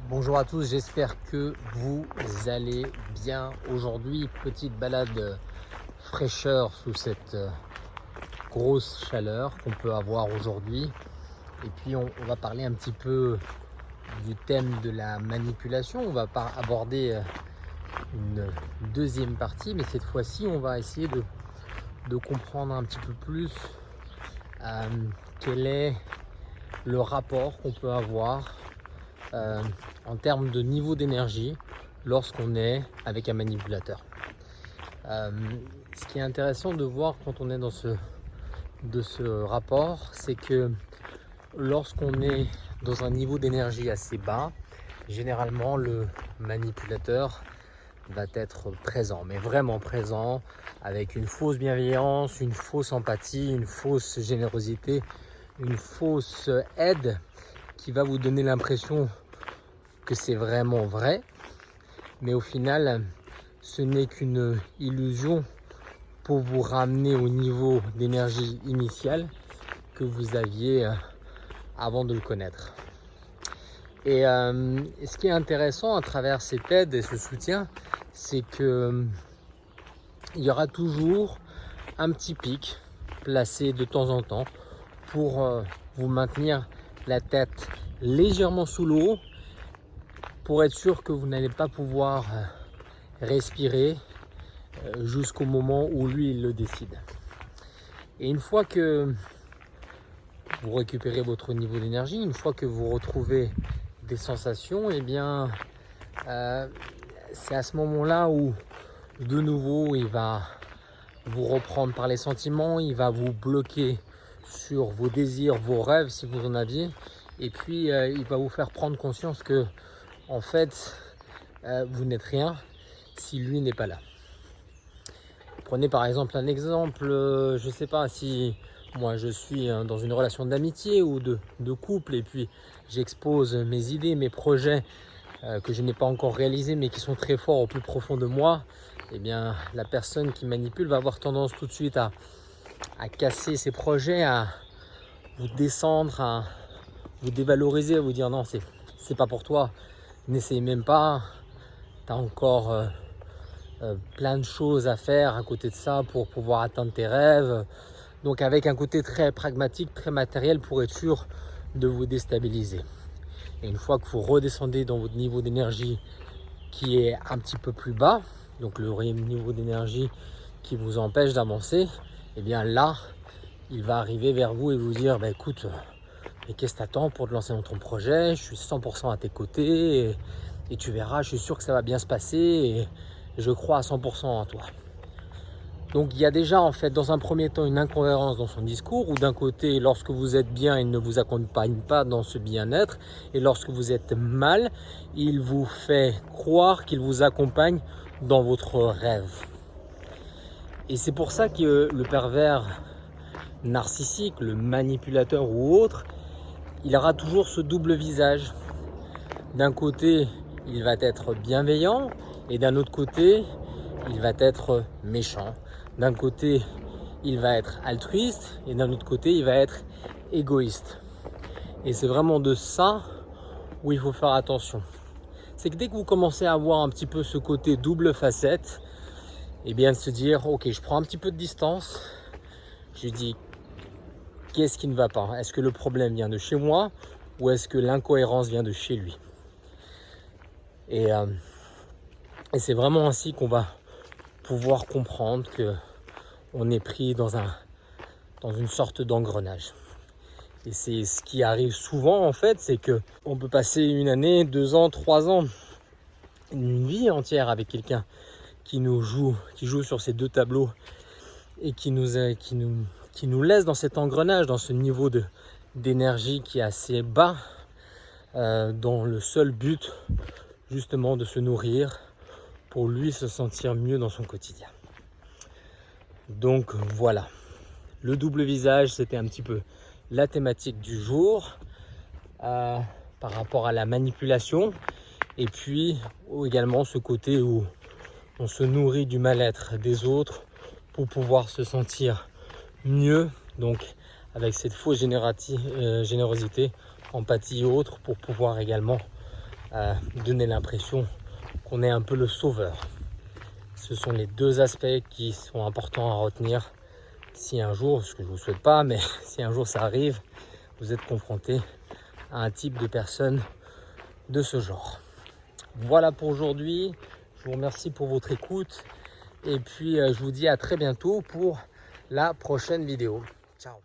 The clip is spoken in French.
Bonjour à tous, j'espère que vous allez bien. Aujourd'hui, petite balade fraîcheur sous cette grosse chaleur qu'on peut avoir aujourd'hui. Et puis on va parler un petit peu du thème de la manipulation. On va pas aborder une deuxième partie, mais cette fois-ci, on va essayer de comprendre un petit peu plus quel est le rapport qu'on peut avoir en termes de niveau d'énergie lorsqu'on est avec un manipulateur. Ce qui est intéressant de voir quand on est dans ce rapport, c'est que lorsqu'on est dans un niveau d'énergie assez bas, généralement le manipulateur va être présent, mais vraiment présent, avec une fausse bienveillance, une fausse empathie, une fausse générosité, une fausse aide qui va vous donner l'impression que c'est vraiment vrai, mais au final, ce n'est qu'une illusion pour vous ramener au niveau d'énergie initial que vous aviez avant de le connaître. Et ce qui est intéressant à travers cette aide et ce soutien, c'est que il y aura toujours un petit pic placé de temps en temps pour vous maintenir la tête légèrement sous l'eau, pour être sûr que vous n'allez pas pouvoir respirer jusqu'au moment où lui il le décide. Et une fois que vous récupérez votre niveau d'énergie, une fois que vous retrouvez des sensations, et bien c'est à ce moment-là où de nouveau il va vous reprendre par les sentiments, il va vous bloquer sur vos désirs, vos rêves si vous en aviez, et puis il va vous faire prendre conscience que en fait vous n'êtes rien si lui n'est pas là. Prenez par exemple un exemple, je ne sais pas si moi je suis dans une relation d'amitié ou de couple, et puis j'expose mes idées, mes projets que je n'ai pas encore réalisés mais qui sont très forts au plus profond de moi. Et bien la personne qui manipule va avoir tendance tout de suite à casser ses projets, à vous descendre, à vous dévaloriser, à vous dire non, c'est pas pour toi, n'essaye même pas, tu as encore plein de choses à faire à côté de ça pour pouvoir atteindre tes rêves. Donc avec un côté très pragmatique, très matériel, pour être sûr de vous déstabiliser. Et une fois que vous redescendez dans votre niveau d'énergie qui est un petit peu plus bas, donc le niveau d'énergie qui vous empêche d'avancer, et bien là, il va arriver vers vous et vous dire bah écoute, mais qu'est-ce que t'attends pour te lancer dans ton projet? Je suis 100% à tes côtés et tu verras, je suis sûr que ça va bien se passer et je crois à 100% en toi. Donc il y a déjà en fait dans un premier temps une incohérence dans son discours, où d'un côté lorsque vous êtes bien, il ne vous accompagne pas dans ce bien-être, et lorsque vous êtes mal, il vous fait croire qu'il vous accompagne dans votre rêve. Et c'est pour ça que le pervers narcissique, le manipulateur ou autre, il aura toujours ce double visage. D'un côté, il va être bienveillant, et d'un autre côté, il va être méchant. D'un côté, il va être altruiste, et d'un autre côté, il va être égoïste. Et c'est vraiment de ça où il faut faire attention. C'est que dès que vous commencez à avoir un petit peu ce côté double facette, et bien de se dire, ok, je prends un petit peu de distance, je dis, qu'est-ce qui ne va pas? Est-ce que le problème vient de chez moi, ou est-ce que l'incohérence vient de chez lui? Et c'est vraiment ainsi qu'on va pouvoir comprendre que on est pris dans une sorte d'engrenage. Et c'est ce qui arrive souvent en fait, c'est que on peut passer une année, 2 ans, 3 ans, une vie entière avec quelqu'un qui joue sur ces deux tableaux, et qui nous laisse dans cet engrenage, dans ce niveau d'énergie qui est assez bas, dans le seul but justement de se nourrir pour lui se sentir mieux dans son quotidien. Donc voilà, le double visage, c'était un petit peu la thématique du jour par rapport à la manipulation, et puis également ce côté où on se nourrit du mal-être des autres pour pouvoir se sentir mieux, donc avec cette fausse générosité, empathie et autres, pour pouvoir également donner l'impression qu'on est un peu le sauveur. Ce sont les deux aspects qui sont importants à retenir. Si un jour, ce que je ne vous souhaite pas, mais si un jour ça arrive, vous êtes confronté à un type de personne de ce genre. Voilà pour aujourd'hui. Je vous remercie pour votre écoute. Et puis, je vous dis à très bientôt pour la prochaine vidéo. Ciao.